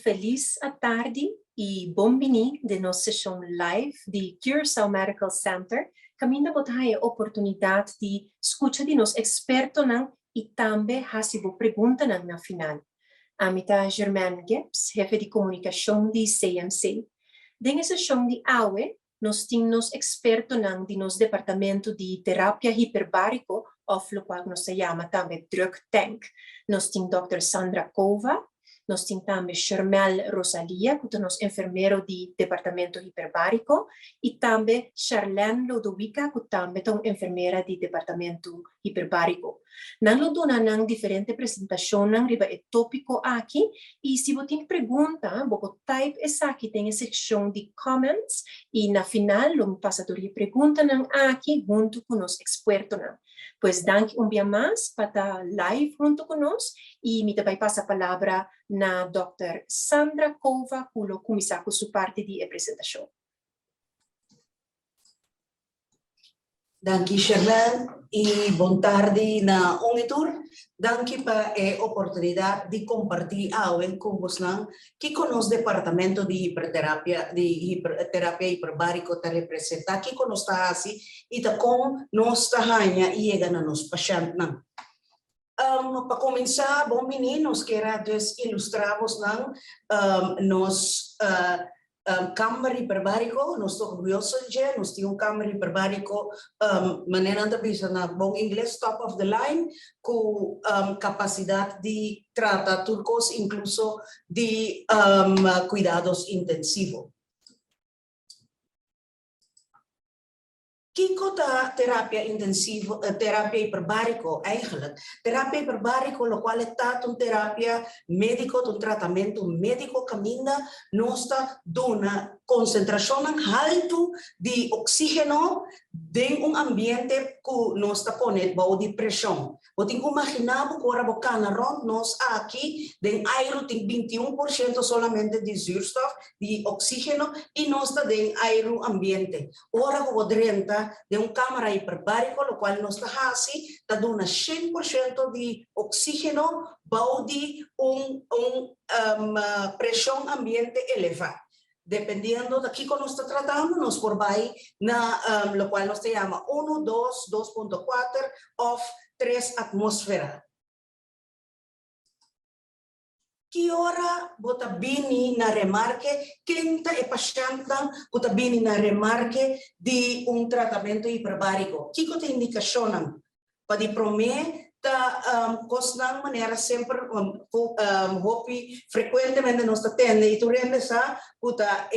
Feliz à tarde e bom-vindo de nossa sessão live de Curaçao Medical Center. Caminho para ter a oportunidade de escutar de nos expertos e também fazer perguntas na final. A mim é Germaine Gibbs, chefe de comunicação de CMC. Nessa sessão de hoje, nós temos expertos de nosso departamento de terapia hiperbárico, ou o qual nós chamamos também Drug Tank. Nós temos Dr. Sandra Kova. Nós temos também Charmel Rosalia, que é nosso enfermeiro de departamento hiperbárico, e também Charlene Lodovica, que também é enfermeira de departamento hiperbárico. Nós temos diferentes apresentações sobre o tópico aqui, e se você tem pergunta, você type essa aqui, tem a secção de comments, e na final, eu passo a pergunta aqui junto com os expertos. Pois, danke dia mais para estar live junto conosco, e me também passa a palavra na Dr. Sandra Kova, que vai começar com sua parte de apresentação. Danke, Charlene, e boa tarde na Unitur. Danke para a oportunidade de compartilhar algo com vocês que com o departamento de terapia hiperbárica está representado, aqui com nós está assim, e está com nós está ganha e chega na nos pacientes. Para começar, bom meninos, quero ilustrar-vos nos câmara hiperbárico, nós estamos orgulhosos de nós temos câmara hiperbárico, maneira de dizer na bom inglês, top of the line, com capacidade de tratar turcos, incluso de cuidados intensivos. Kiko ta terapia intensiva, terapia hiperbárico eigenlijk. Terapia hiperbárico, lo qual è un terapia medico, un trattamento medico cammina, nostra dona concentrazione alta di ossigeno in un ambiente che nostra pone di pressione. Você imaginar que agora bocana rond nós aqui, den aero tem 21% solamente de zuurstof, de oxígeno, e nós está den aero ambiente. Ora o 30 de câmara hiperbárico, o qual nós está assim, está dando 100% de oxígeno, de pressão ambiente elevada. Dependiendo de aquí que nos está tratando, nos por vai na lo cual nos se llama 1, 2, 2.4 of 3 atmosfera. Que hora bota bini na remarque, quinta e paciente bota bini na remarque de tratamento hiperbárico. Que tem indicação para de prometer cosnan maneira sempre hopi frequentemente nos atende e tu rende sa puta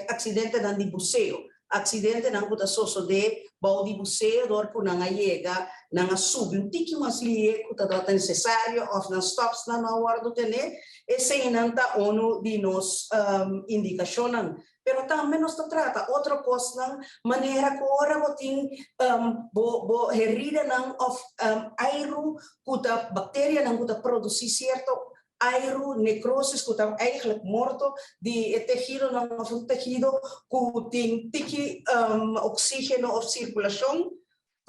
acidente dan di buceo acidente nan puta soso de bau di buceo dor pu nanga yega nanga sub un tiki maslie puta dota necessário of nan stops na guardo tene e se nanta onu di nos indicacionan. Pero também nos trata outra coisa, maneira que ora botin herida não of aero, kuta bactéria não kuta produzir certo aero necrosis kuta eigenlijk morto de tejido não of tejido kutin tiki oxígeno of circulação.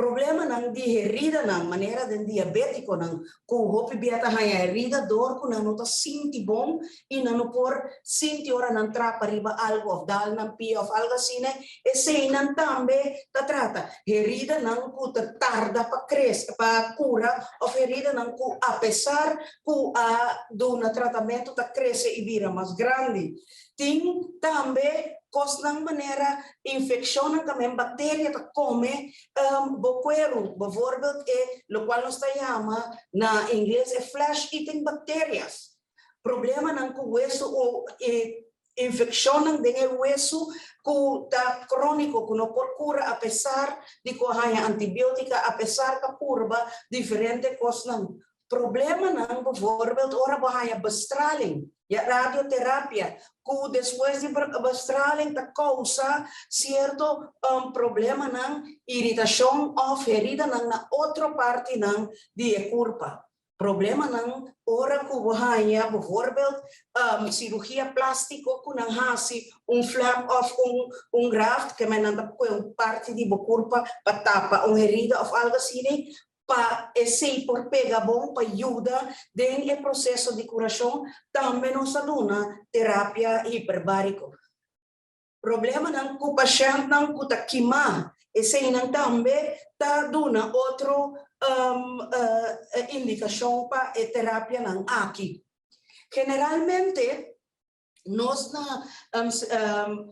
Problema nang di herida nang maneira de diabético nang ku hopi biata hanya herida dor ku nang nota sinti bom e nang por sinti ora nang trapa riba algo of dal nang pi of algo sine e sei nang tambe ta trata herida nang ku tarda pa cresce pa cura of herida nang ku apesar ku do na tratamento ta cresce e vira mais grande. Tem também cosnan maneira infecção também bactéria que come boqueiro, bijvoorbeeld lo qual nos chama na inglês flesh eating bacterias. Problema nan ku hueso o infecção nan den hueso ku ta crônico ku no por cura a pesar de que haya antibiótica a pesar da curva diferente cosnan. Problema nan bijvoorbeeld ora bahaya bestraling. Ja, radioterapia, que depois de bestraling te causa certo problema na irritação ou ferida na outra parte de corpo. Problema na hora que você bijvoorbeeld cirurgia plástica que não hasi flap of graft que men anda com parte de corpo para tapa herida of algo assim. para esse por pega bom para ajuda em o processo de curação também nos aduna terapia hiperbárico. Problema não que o paciente não que tá queimar, esse não também tá dando outro indicação para a terapia não aqui. Generalmente nós na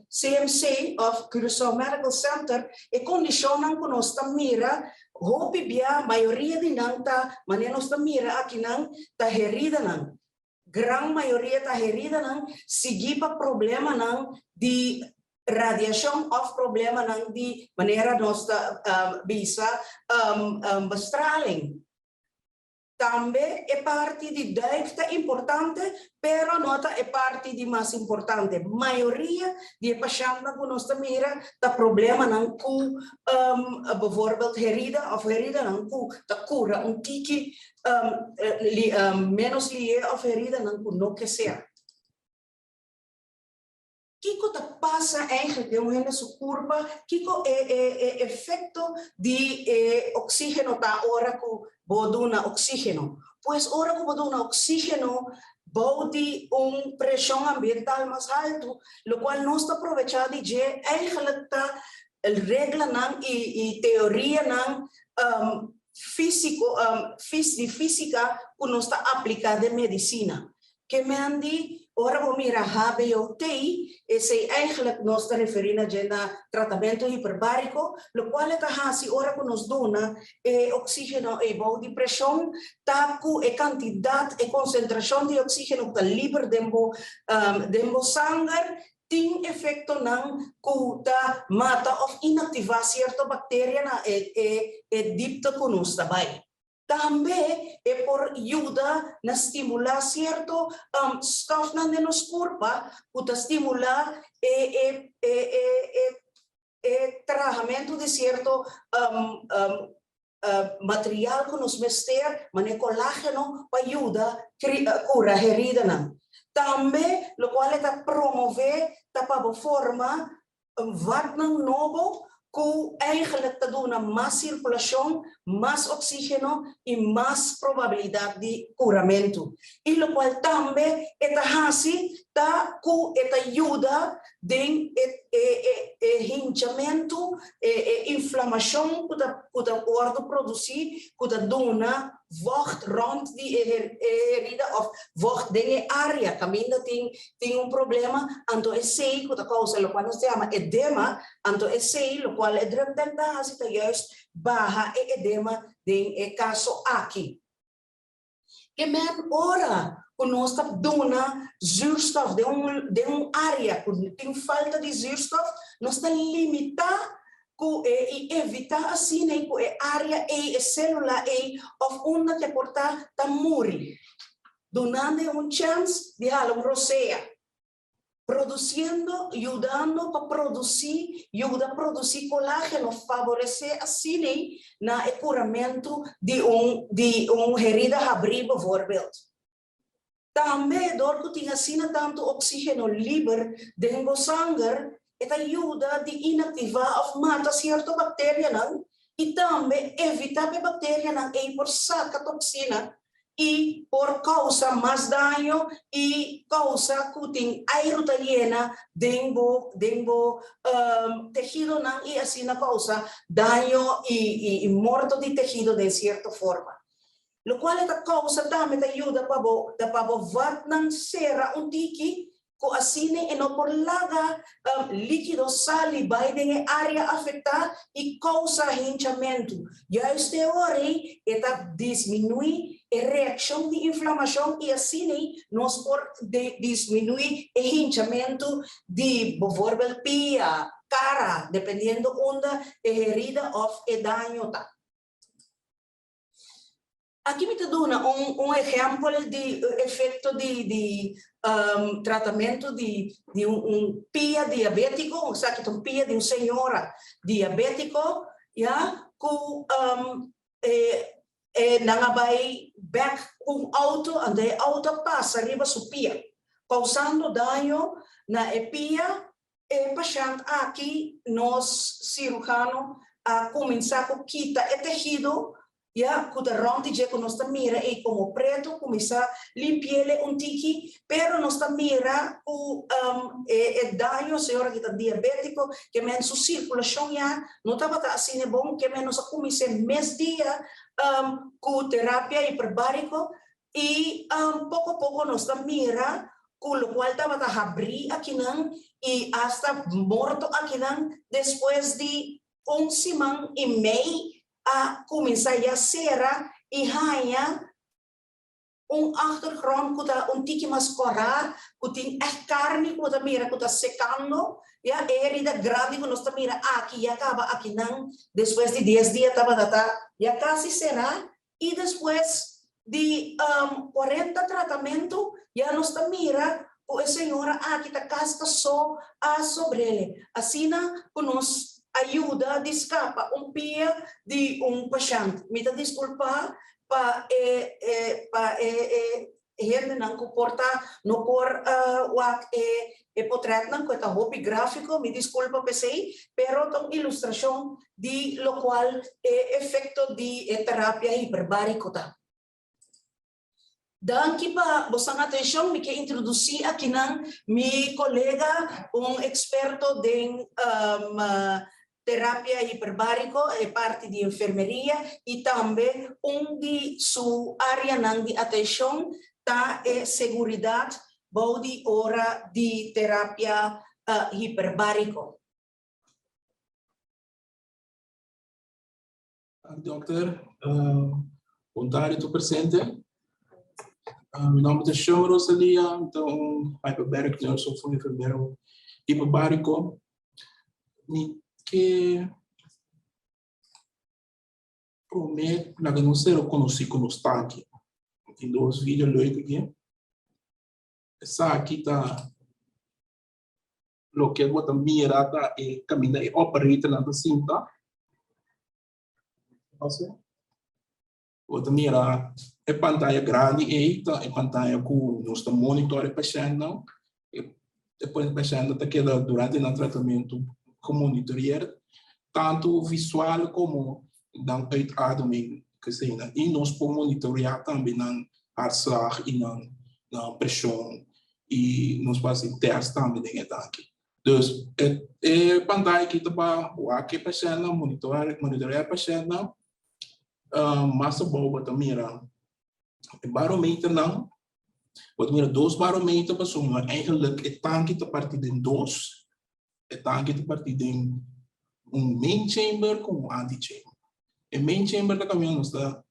CMC of Curaçao Medical Center e condição não que nós tá mira, hope bia maioria de não tá, mas nós tá mira aqui não tá herida não. Gran maioria tá herida não, seguir para problema não de radiação of problema não de maneira nossa bisa bestraling. Também é parte de dívida importante, pero nota é parte de mais importante. Maioria de pacientes que nós mira tá problema não com, bijvoorbeeld herida of herida não com tá cura tiki menos lie of herida não com no que ser. Kiko te passa eigenlijk de uma sua curva, Kiko é efeito de oxígeno tá ora com boduna oxígeno. Pois ora com boduna oxígeno, bode pressão ambiental mais alto, lo qual nós aprovechamos de eigenlijk tá regra não e teoria não física que nós está aplicada em medicina. Que me andi ora vou mirar HBOT, esse eigenlijk nós está referindo a tratamento hiperbárico, o qual é que ora que nos dona oxígeno e boa de pressão, tá com a quantidade e concentração de oxígeno que livre dembo sangue, tem efeito não que mata ou inativar certa bactéria na dipta que nos trabalha. Também é por ajuda na estimular certo stof na nos corpo, que estimular tratamento de certo material que nos mester, mas colágeno para ajuda cura herida não. Também, o qual é promover para forma wat novo que eigenlijk te doen mais circulação, mais oxígeno e mais probabilidade de curamento. E o qual também está com ajuda de hinchamento, inflamação que o corpo produzir, que dona vocht rond die herida of vocht de área. Caminho tem problema, então esse que causa o qual se chama edema, então esse o qual é tendência juist barra edema de caso aqui. Que men ora que nós está dona zuurstof de área que tem falta de zuurstof, nós está limitar e evitar assim que a área e célula of onde que portar tá morrer, dando chance de roceia, produzindo, ajudando para produzir, ajuda a produzir colágeno, favorecer assim na curamento de herida abrir, bijvoorbeeld. Também, door que tinha assim tanto oxígeno livre dentro do sangue, esta ajuda de inativar ou mata certa bactéria não, e também evitar que a bactéria não por saca toxina e por causa mais dano e causa que tem aerotaliena dentro tecido não, e assim causa dano e morte de tecido de certa forma. Lo qual é a causa também ajuda para vat não ser tiki que assim e não por laga líquido saliva em área afetada e causa hinchamento. Já este hora está diminui a reação de inflamação e assim nós por diminuir o hinchamento de bijvoorbeeld pia, cara, dependendo onde a herida ou o dano está. Aqui me dá exemplo de efeito de tratamento de pia diabético, sabe que pia de senhora diabético, já que não vai back auto, onde a auto passa arriba su pia, causando dano na pia. E paciente aqui nós cirurgiano a começar a quitar o tecido. ya kuta ronti je ko nosta mira e como preto começa limpiele un tiki pero nosta mira o daño senhora que tá diabético que men su circulação ya não tava tá assim bom que men nossa comece mês dia com terapia hiperbárico e pouco a pouco nosta mira com o qual tava tá abrir aqui não e hasta morto aqui não depois de semana e meio a começar a ser e ganha achtergrond que tiki mas corar que tem carne que mira que secando ya herida grande que nós mira aqui acaba aqui não depois de 10 dias tava já quase será e depois de 40 tratamento já nós mira o senhora aqui tá casta só a sobre ele assim que nós ajuda de escapa pia de paciente. Me desculpa para gente não comporta no por portrait não que tá hobby gráfico me desculpa pensei pero tão ilustração de lo qual efeito de terapia hiperbárico tá. Dan pa bosang atenção me que introduzir aqui não mi colega experto de terapia hiperbárico é parte de enfermeria e também de sua área de atenção tá segurança body hora de terapia hiperbárico. Doctor, bom tarde, estou presente. Meu nome é Shama Rosalia, então hiperbárico, eu sou enfermeiro hiperbárico. Que prometo na que não ser eu conheci com os tanques. Tem 2 vídeos logo aqui. Essa aqui tá o que eu vou mirar tá é caminhar e operar na cinta. Vou mirar é pantalla grande e tá é pantalla com nós tá monitor paciente não. Depois o paciente tá queda durante o tratamento com monitorear tanto visual como dan uitademing gezien. E nós podemos monitorear também na hartslag e na pressão e nós fazemos testes também dentro daqui. Dus pantalla aqui tá o aqui paciente monitorear paciente massa boa também barometer não wat mira 2 barometer persoon maar eigenlijk het tank te partir de 2 het tank te partir de main chamber com anti-chamber. E main chamber da caminhão está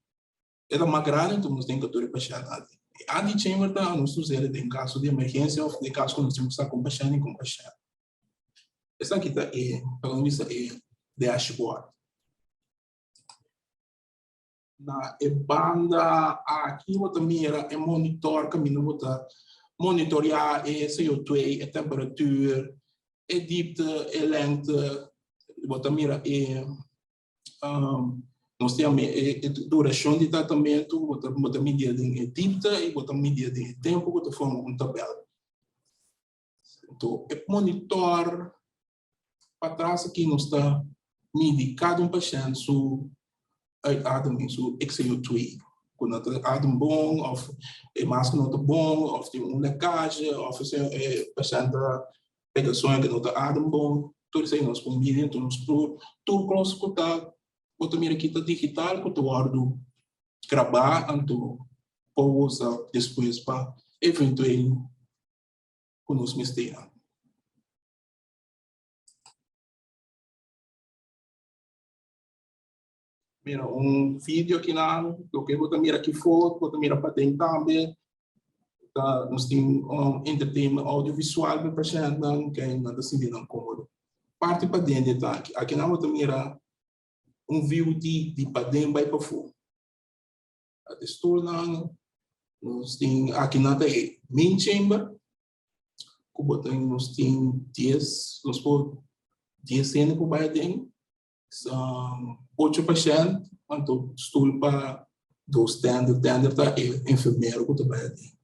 é mais grande então nós temos que ter paciente. Anti-chamber da nós usamos em caso de emergência ou de caso que nós temos que estar com paciente. Essa aqui tá para nós é dashboard. Na banda aqui você mira é monitor caminho você monitorear CO2 a temperatura a diepte a lengte você mira nós temos a duração de tratamento você medir a diepte e você medir o tempo você forma tabela então o monitor para trás aqui nós está medir cada paciente uitademing, zo CO2. Quando het adem bom, of masker not bom, of die lekkage, of een patiënt pega sonho que não está adem bom, tudo isso aí nós combinamos, nós tudo cross contato, quando mira aqui tá digital, quando guardo gravar, então pausa depois para eventualmente quando nos mistério. Mira vídeo aqui na do que você mira aqui foto, você mira para dentro também. Tá, nós temos entertainment audiovisual para paciente não que ainda está sentindo incômodo. Parte para dentro tá aqui na você mira view de para dentro vai para fora. A textura não nós temos aqui na main chamber. Como nós temos 10, nós podemos 10 cenas para dentro. 8%, então stoel para 2 tender tá enfermeiro que trabalha ali.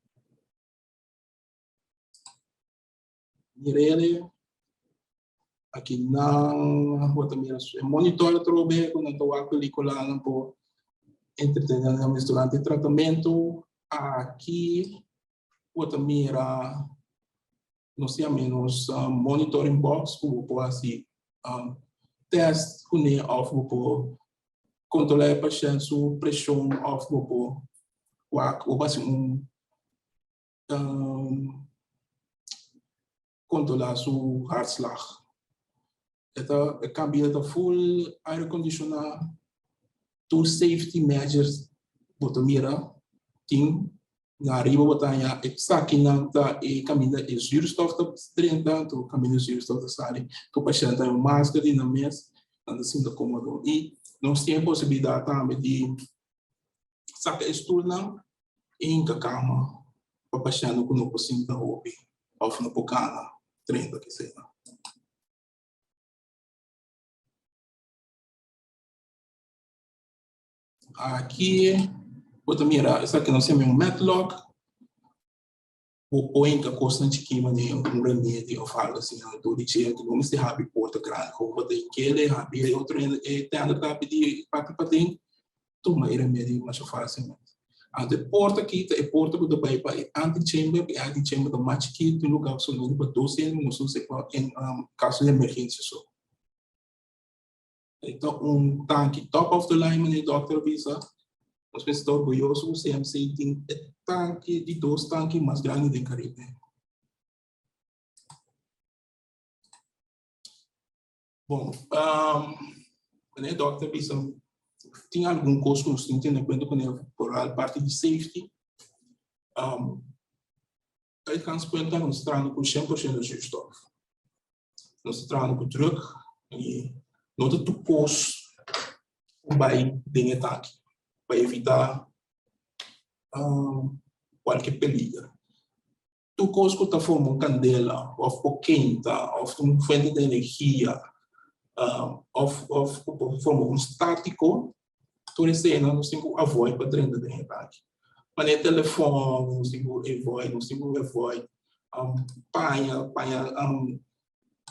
Mirele aqui na outra mira monitor trobe quando tô a película não po entretenemos durante o tratamento. Aqui, outra mira, não sei a menos, monitoring box, por assim, teste, por controlar a paciente, sua pressão, por controlar seu hartslag. Então, a cabine está full air conditioner, two safety measures, botomira, tem na arriba botanya, aqui na e caminha e zuurstof tá dentro, tu caminha zuurstof tá sali, tu paciente tem máscara na mesa, anda assim da cômodo e nós temos possibilidade também de sacar estudo não em cama para paciente que não consegue dar hobby, ou não pocana, 30 que seja. Aqui, vou mirar, essa aqui nós temos Matlock, o põe que custa de queima de remédio, eu falo assim, eu digo que vamos ter rápido porta grande, como tem que ele rápido, outro tem que pedir para ter, toma remédio, mas eu falo assim, ante porta aqui, é porta que vai para anti-chamber da match aqui, tem lugar absoluto para 12 anos, não sei qual, em caso de emergência só. Então, tanque top of the line, o doutor avisa, nós estamos orgulhosos, o CMC tem tanque de 2 tanques mais grandes do Caribe. Bom, o doutor avisa, tem algum custo que nós temos que ter em conta por a parte de safety. Aí, consequentemente, nós estamos com 100% de zuurstof. Nós estamos com truck e não tem custo vai ter ataque, para evitar qualquer perigo. Tu coisa que está formando candela, ou quenta, ou uma fonte de energia, ou forma estático, tu recebe, não tem que avoid para dentro do ataque. Mas no telefone, não tem que avoid, não tem que avoid, panha,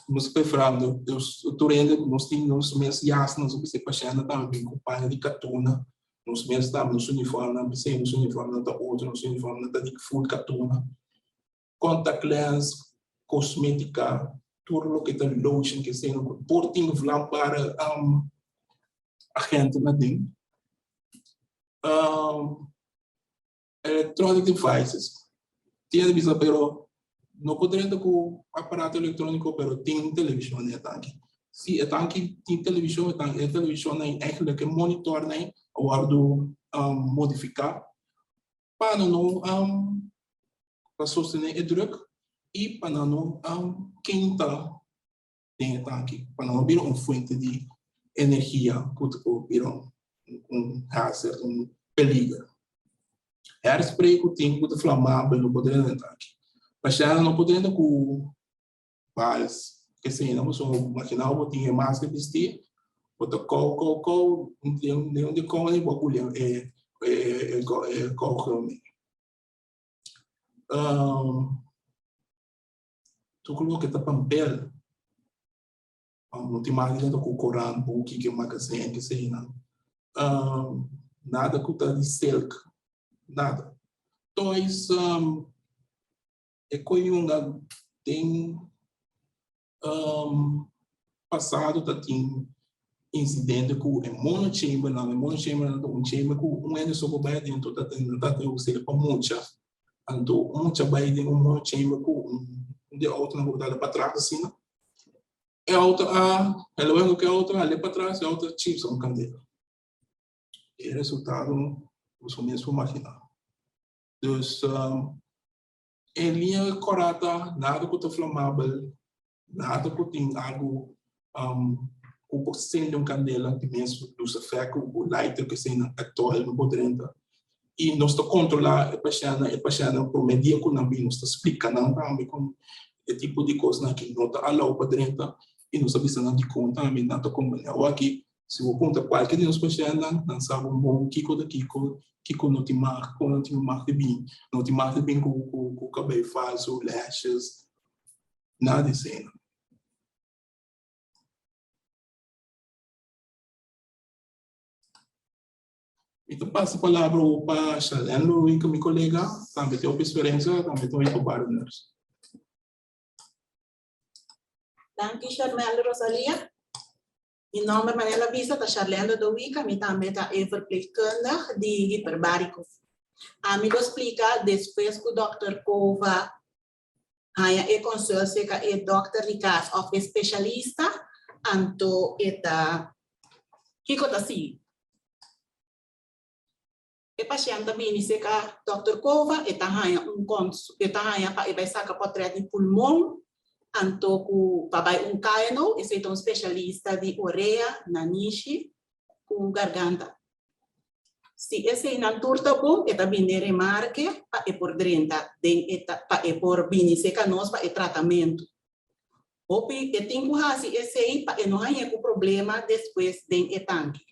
nós preferimos, tu rende, nós temos meus jasas, nós temos paciente também com panha de catuna, nós mesmos estamos nos uniformes, não precisamos nos uniformes, não outro, nos uniformes, não de full catuna. Contact lens, cosmética, tudo o que está lotion, que seja, portinho vlam para a gente na dentro. Electronic devices. Tinha de visar, pero não poderia ter com aparato eletrônico, pero tem televisão, né, tanque. Se é tanque, tem televisão, é televisão, né, é que monitor, né, o ardo modificar, para não para sostener o druk e para não quentar tem tanque, para não virar uma fonte de energia, que virar hazard, perigo. Airspray que tem que inflamável, não poderia ter tanque. Mas já não poderia ter com balas, que se não sou maquinar, vou ter mais que vestir, vou ter não tem nenhum de como nem bagulho tu coloca que papel, não tem mais dentro com o Corão, book que é magazine, que sei não, nada que tá de silk, nada. Dois é coisa tem passado tá tem incidente com o monochamber, não é monochamber, não um chamber com um ende só vai dentro tá tem o ser para muita, então muita vai dentro um monochamber com de outra na voltada para trás assim, não? É outra ela vai que é outra ali para trás é outra chips um candela. E o resultado os mesmos máquina. Então em linha correta, nada que está inflamável, nada que tem algo o acende um candela que mesmo dos efeitos o lighter que se atual no podrenta e nós está controlar a paciente por meio que não nós está explicando também com o tipo de coisa que não está alô podrenta e nós sabemos de conta também não está como eu aqui se eu conta qualquer de nós pacientes não sabe um bom kiko daqui que não te marca bem, não te marca bem com o cabelo falso, lashes, nada assim. Então, passo a palavra para Charlene Louis, que é meu colega, também tem experiência, também tem partners. Dank u, Charmel Rosalia. In nome van Manela Visa, da Charlene Louis, kami também está verpleegkundig die hyperbarico. A mim explica depois que o Dr. Kova haya consulta com o Dr. Ricardo, of especialista, anto eta kikota si. E paciente bini seca Dr. Kova eta haya eta haya pa ibai saca portrait de pulmão anto ku pabai kaino esse é um especialista de ureia nanishi com garganta. Se esse não turta bom eta bini remarque pa e por 30 den eta pa e por bini seca nós pa e tratamento. Opi e tingu hasi esse aí pa e não haya com problema depois den etanque.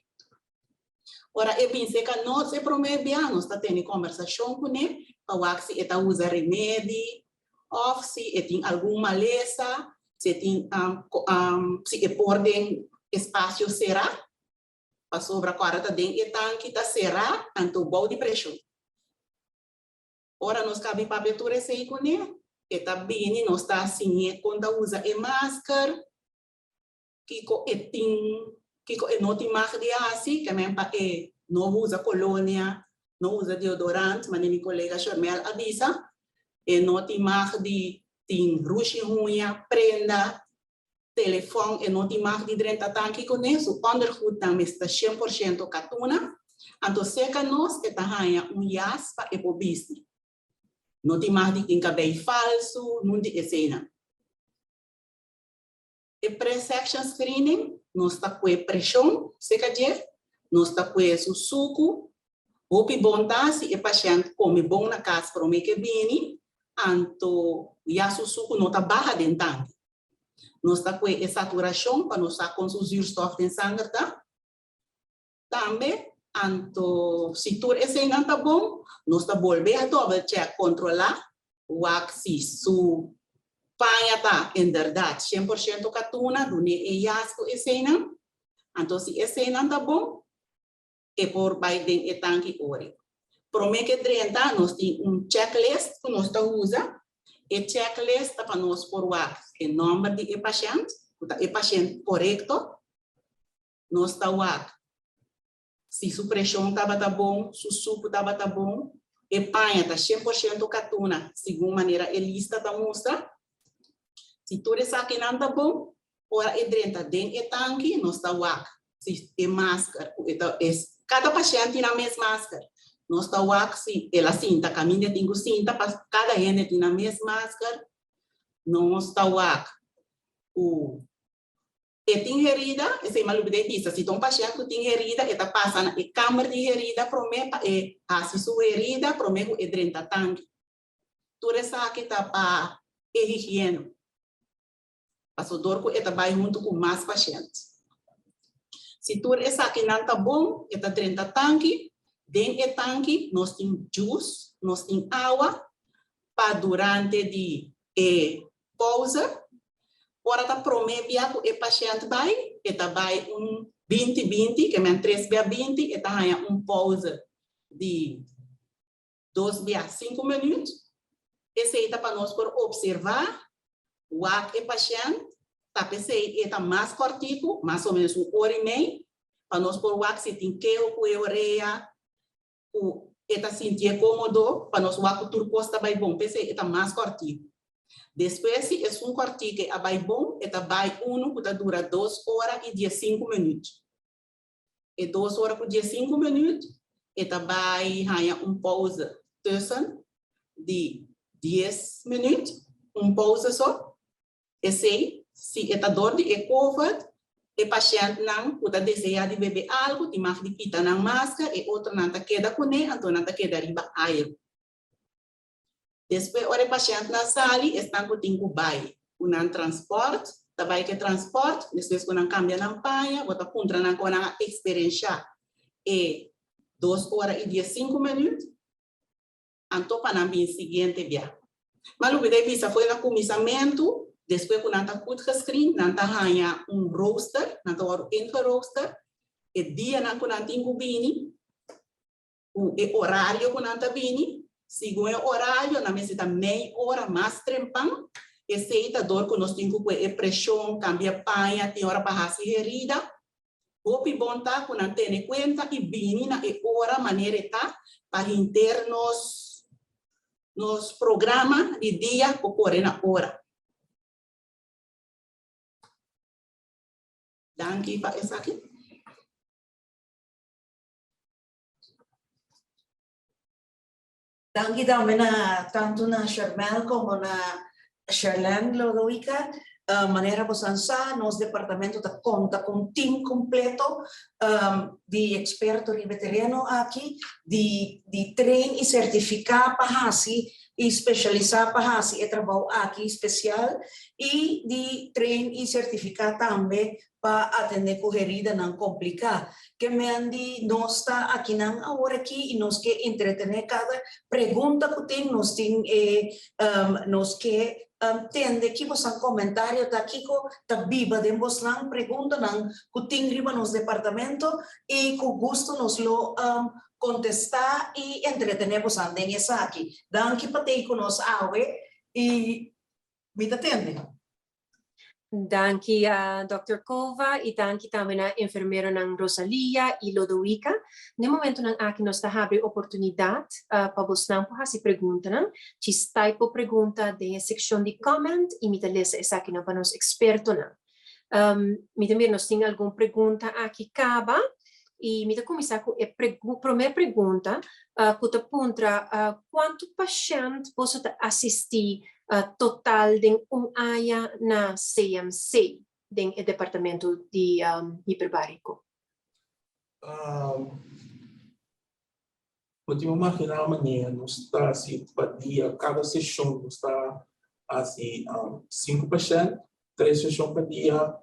Ora, e pense que nós, nós está tendo conversação com ele, para se ele usa remédio, ou se ele tem alguma maleza, se tem, se ele pode espaço será, para sobre a 40 dentro e tanque está será, então boa de pressão. Ora, nós cabe para abertura esse com ele, e também nós está assim, quando usa a máscara, que não tem mais de assim, que mesmo não usa colônia, não usa deodorante, mas minha colega Charmel avisa, e não tem mais de ruche ruim, prenda, telefone, e não tem mais de 30 tanques com isso, underhood também está 100% catuna, então seca nós, e tá yas para o business. Não tem mais de cabelo falso, não tem cena. E pre-section screening, nós está com pressão, seca de, nós está com o suco, o que bom tá se o paciente come bom na casa para o meio que bem, então o suco não está barra dentro tanque. Nós está com a saturação para nós com os zuurstof em sangue tá. Também, então se tudo esse não está bom, nós está volver a double check controlar o axis panha tá, em verdade, 100% catuna, do ne e jasco e cena. Então, se esse não tá bom, é por Biden e tanque ori. Promete que 30, nós temos checklist que nós usa. E checklist para nós por wax, o nome de paciente, o paciente correto, nós tá wax. Se sua pressão estava tá bom, se o suco estava tá bom, e panha tá 100% catuna, segundo maneira ele lista tá mostra. Se tudo isso aqui não está bom, ora é dentro de tanque, nós está wak. Se é máscara, cada paciente tem a mesma máscara. Nós está wak, se ela cinta, caminha tem que cinta, cada gente tem a mesma máscara. Nós está wak. E tem herida, essa é uma lubidez, se tem um paciente que tem herida, ele está passando a câmara de herida, promete, se sua herida, promete é dentro do tanque. Tudo isso aqui está para higiene. O dor que está bem junto com mais pacientes. Se tudo isso aqui não está bom, está dentro do tanque, dentro do tanque nós temos juice, nós temos água, para durante de pausa, ora está promete que o paciente vai, está vai 20-20, que é 3-20, está aí pausa de 2-5 minutos, esse aí está para nós por observar, o paciente, tá pensei está mais cortico, mais ou menos 1 hora e meia, para nós por o se tem que o ureia, o está sentir cômodo, para nós o turco está bem bom, pensei está mais cortico. Depois se é um cortico é bem bom, está bem que dura 2 horas e 15 minutos. E 2 horas e 15 minutos, está bem pausa de 10 minutos, pausa só. Esse, se é dor de COVID, o paciente não pode desejar de beber algo, tem mais de quitar na máscara, e outro não queda com ele, então não queda riba air. Depois, o paciente na sala, está com o bai, o transporte, também que transporte, depois quando cambia na panha, bota contra na cona experiência, e 2 horas e 15 minutos, então para o seguinte dia. Mas o que foi no começamento. Depois, quando está com o screen, está roaster, está o roaster, e dia quando tem o bini, horário que nanta vini, segundo horário, na mesita meia hora mais trempão, e seita dor que nós temos que pressão, cambia panha, tem hora para se herida, Hopi bonta com não ter conta e vini na hora maneira tá para internos nos programa de dia ocorre na hora. Danke para essa aqui. Danke também tanto na Charmel como na Charlene Lodoica. Maneira bosança, nosso departamento da conta com um time completo de expertos e veteranos aqui, de treino e certificar para assim, e especializar para assim, e trabalho aqui especial, e de treino e certificar também para atender corrida não complicar. Que me andi, nós está aqui não agora aqui e nós que entretener cada pergunta que tem, nós tem, nós que tende que você comentário tá aqui ko tá viva de vos lang pergunta nang kuting riba nos departamento e com gosto nos lo contestar e entretener vos andem essa aqui. Dan que patei com nós awe e me atende. Danke a Dr. Cova e danke também a enfermeira ng Rosalia e Lodoica. No momento nang akin nos abre oportunidade para vos não se pergunta não, se está por pergunta de seção de comment e me lesa essa aqui não para nos experto não. Me também nos tem alguma pergunta aqui caba e me começar com a primeira pergunta que te puntra quanto paciente posso assistir total de área na CMC, do departamento de hiperbárico. Pode imaginar a maneira, nós está assim, para dia, cada sessão, nós está assim, 5 pacientes, 3 sessões por dia,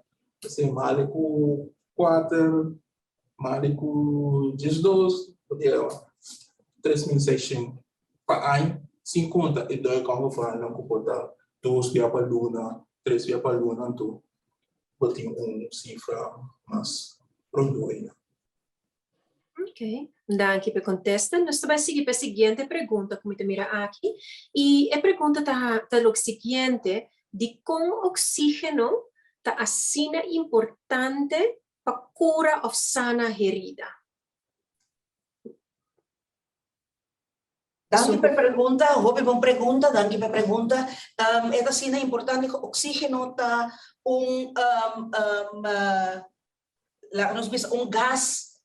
assim, mal com 4, mal com 12, podia 3.600 para ano. 50 e 2 como fala não comporta 2 via para luna 3 via para luna então botem cifra mais pronto. Ok, danke por contesta. Nós vamos seguir para a seguinte pergunta, como te mira aqui. E a pergunta está o seguinte, de como oxígeno está assim importante para cura ou sana herida. Danke per pergunta, hope bom pergunta, danke per pergunta. É assim importante que o oxígeno tá gás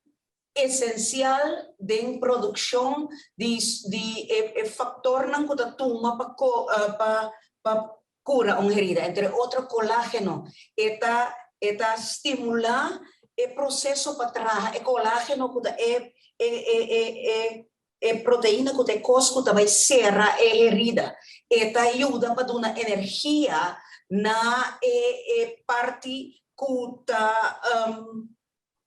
essencial de produção de fator não que toma para cura uma herida, entre outro colágeno, eta estimula o processo para trás, o colágeno que proteína que te cosco vai serra e herida e te ajuda para dar energia na parte que ta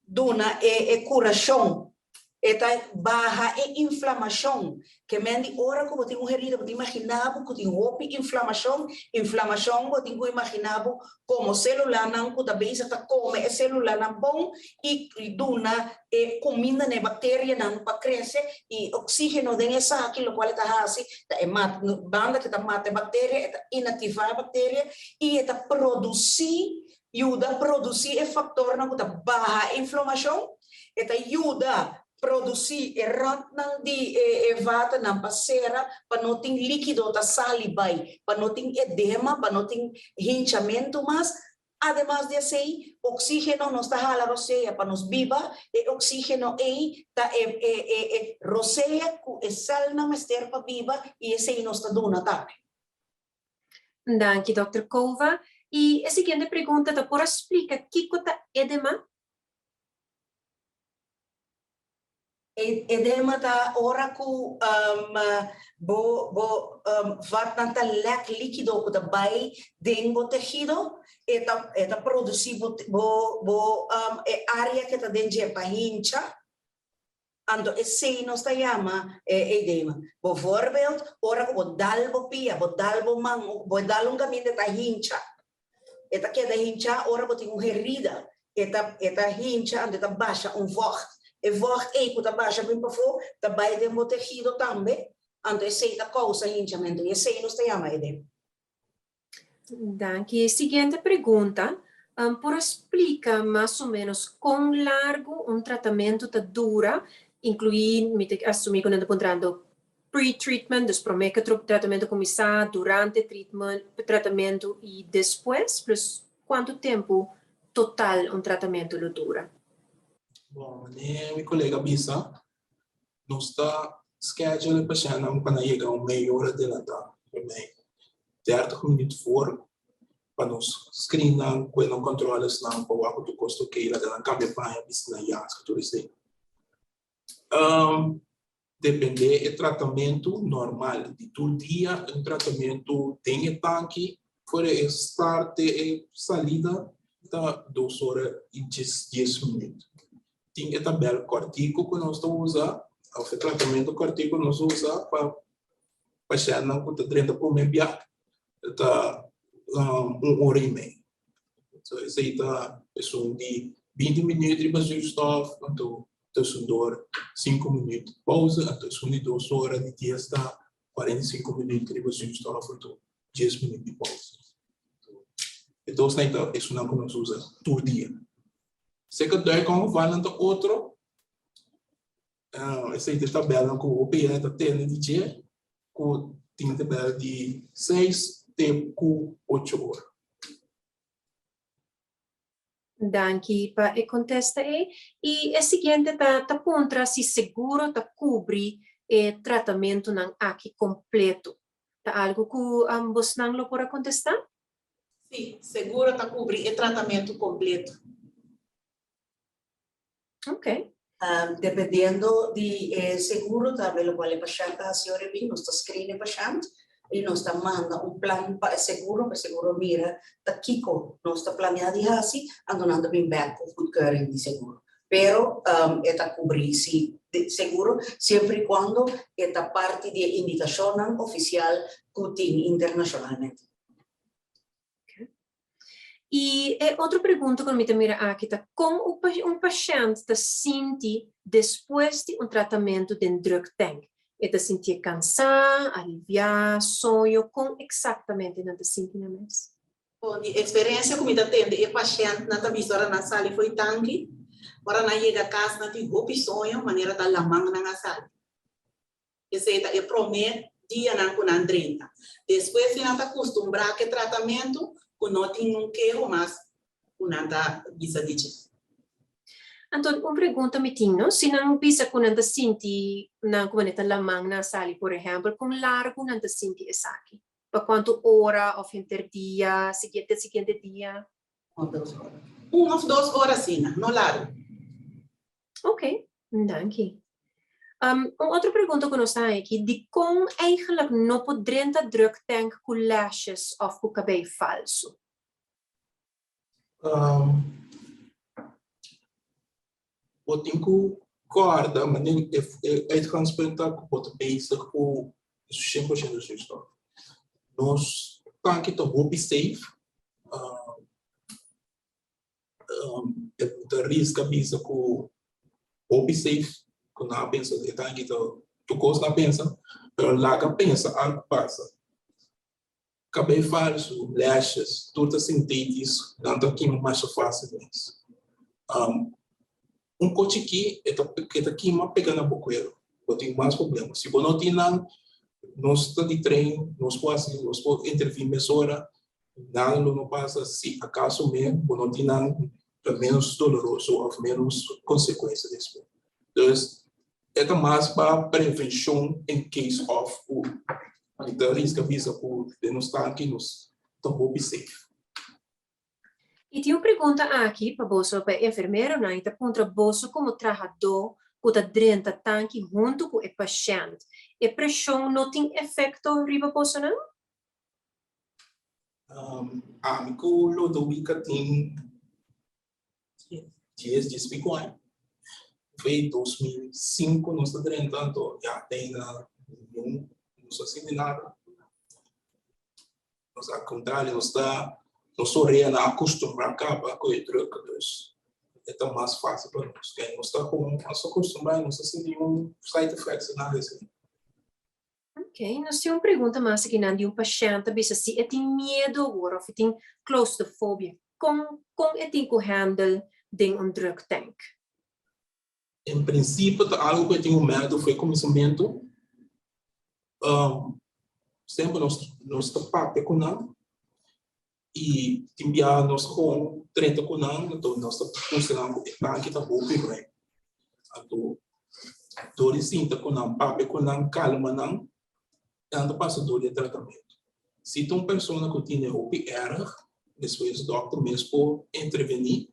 dona curação e te barra e inflamação que mendi ora que tem uma herida que imaginava que tem inflamação que tem imaginava como célula não que também está come é célula não bom e dona comida na bactéria não para crescer e oxígeno dentro essa aquilo qual está assim é banda que está mata bactéria inativar a bactéria e está produzir ajuda a produzir o fator não que está barra inflamação está ajuda produzir ratnang di vata ng pasera panoting líquido ta salibay panoting edema panoting hinchamento mas además de así oxígeno nos ta hala rosea para nos viva e oxígeno ta rosea ku sal na mester pa viva e esse nos ta dona ta. Danke Dr. Cova e a seguinte pergunta tá por explica que cota edema. Edema ta ora ku vat nanta lek líquido ku ta bai dengo tejido eta produzir área que ta dentro pa hincha ando esse nos ta llama edema voorbeeld ora ku dalbo pia dalbo man dalbo caminho ta hincha eta que da hincha ora boting herida eta hincha ande ta baixa vocht e vocht eco da baixa bem para fora, da baia de motejido também, ando esse da causa hinchamento, e esse nos chama ele. Danke. Siguiente pergunta. Por explica mais ou menos quão largo um tratamento dura, incluindo, assumir quando encontrando pre-treatment, dus promete que o tratamento começar, durante o tratamento e depois, plus quanto tempo total um tratamento dura? Bom, meu colega Bisa, nós está schedule o paciente para chegar a meia hora de nada, 30 minutos fora, para nos screenar, quando controles não, para o que custa que ele dá cambio para a piscina e as coisas assim. Depende do tratamento normal, de todo dia, um tratamento tem tanque, fora start e salida, da 2 horas e 10 minutos. Tem a tabela cortico que nós usamos, o tratamento cortico nós usamos para paciente não custa 30 por mês, está 1 hora e meia. Então, isso aí está de 20 minutos de basurstof, então, dor 5 minutos de pausa, então, de 2 horas de dia está 45 minutos de basurstof, então, 10 minutos de pausa. Então, isso não que nós usamos todo dia. Se que daí como vai no outro, essa aí tabela com o PN está tendo de dia, com tem tabela de 6 tempo 8 horas. Danke para e contesta aí. E a seguinte tá contra se seguro tá cobre o tratamento não aqui completo. Tá algo que ambos não lo pode contestar? Sim, seguro tá cobrir o tratamento completo. Ok. Dependendo de seguro, também o qual é paciente, a senhora bem, nós está screening paciente, e nós está manda plano para seguro mira, tá Kiko, nós está planeado de assim, andando bem back of goedkeuring de seguro. Pero, está cobrir si seguro, sempre e quando está parte de indicação oficial que tem internacionalmente. E outra pergunta que me mira aqui tá como paciente se sente depois de tratamento de drug tank? Ele se sente cansado, aliviado, sonho, como exatamente não se sente na mesa? Bom, a experiência que me atende é paciente na visora na sala foi tanque, para na chega a casa na tive roupa sonho, maneira da lamang na sala. Esse é promete dia na com 30. Depois se não está acostumbrado que tratamento que não tem quero mais que não está bisa dizer. Então, uma pergunta me tinha, se não bisa que não se sente na comunidade lamang na sala, por exemplo, como largo não se sente essa aqui? Para quanto hora ou interdia, seguinte dia? 1 ou 2 horas. 1 ou 2 horas sim, não largo. Ok, danke. Outra pergunta que nós temos aqui, de como eigenlijk não poderiam druk tank com lashes ou com cabelo falso? Eu tenho que guardar, mas é transplantar com o basic com 100% do sistema. Nós temos que estar safe. O risco é com o safe, quando a pensa, está aqui tu costa pensa, mas lá que pensa algo passa. Cabelo falso, lashes, tudo sintético, não está aqui mais fácil. Coche aqui é que está aqui mais pegando a boqueiro, eu tenho mais problemas. Se você não tem nada, nós estamos de treino, nós podemos intervir mais hora, nada não passa, se acaso mesmo, não tem nada, é menos doloroso ou menos consequências disso. Então, é mais para prevenção em case of o risco avisa por denunciar que nos estamos safe. E tem uma pergunta aqui para você, para enfermeiro, não? Então, contra você como trabalhador, que está dentro do tanque junto com o paciente. E pressão não tem efeito riba você, não? A minha Ludovica tem 10 de Bitcoin. Foi 2005, nós estamos tentando, já tem não sei nada. Nós, ao contrário, nós só reina acostumar a acabar com o truque dos é mais fácil para nós. Quem não está acostumado, não se nenhum side effects nada assim. Ok, nós temos uma pergunta mais aqui de paciente, bisa se tem medo agora, ou tem claustrofobia, como tem que handle de drug tank? Em princípio, algo que eu tinha medo foi começamento. Sempre nós tapamos com nós e enviamos com 30 com nós, então nós funcionamos aqui tá bom bem. Então, dor sinta com nós, papo com nós, calma nós, tanto passa dor de tratamento. Se tem uma pessoa que tem OPR, depois o doutor mesmo pode intervenir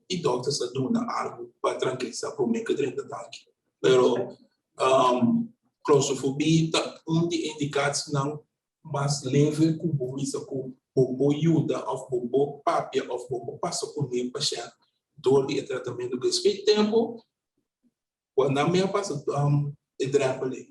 e o doutor está dando algo para tranquilizar o meu cadrante de tanque. Pero claustrofobia está de indicação mais leve com o ajuda ou o papel ou o passo com o paciente dor de tratamento que respeita tempo quando a minha passa ali.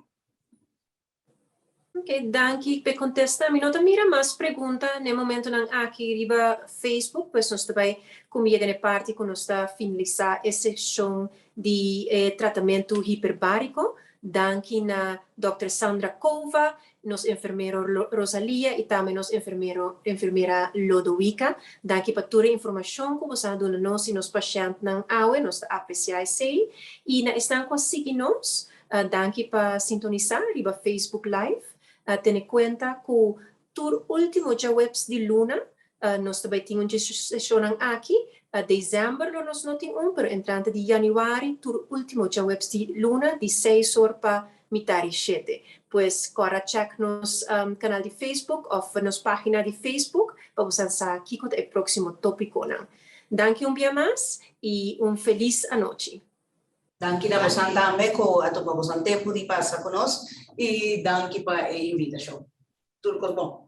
Ok, danke per contestar. Mi nota mira mais pergunta no momento não aqui riba Facebook, pois nós também comigo na parte quando está finalizar a sessão de tratamento hiperbárico. Danke na Dr. Sandra Kova, nos enfermeiro Rosalia e também nos enfermeira Lodowica. Danke para toda a informação que você dá nós e nos pacientes não aue, nós apreciar isso. E na estão conseguindo danke para sintonizar riba Facebook Live. Ten em conta que o último webs de Luna, nós também temos uma sessão aqui, dezembro nós não temos pero entrante de januário, o último webs de Luna, de 6 horas para metade 7. Pois, corra check nos canal de Facebook ou nos página de Facebook, para você saber aqui com o próximo tópico. Danke dia mais e feliz noite. Danke na você também com a tua tempo de passar conosco e danke para a invitação. Tudo bom.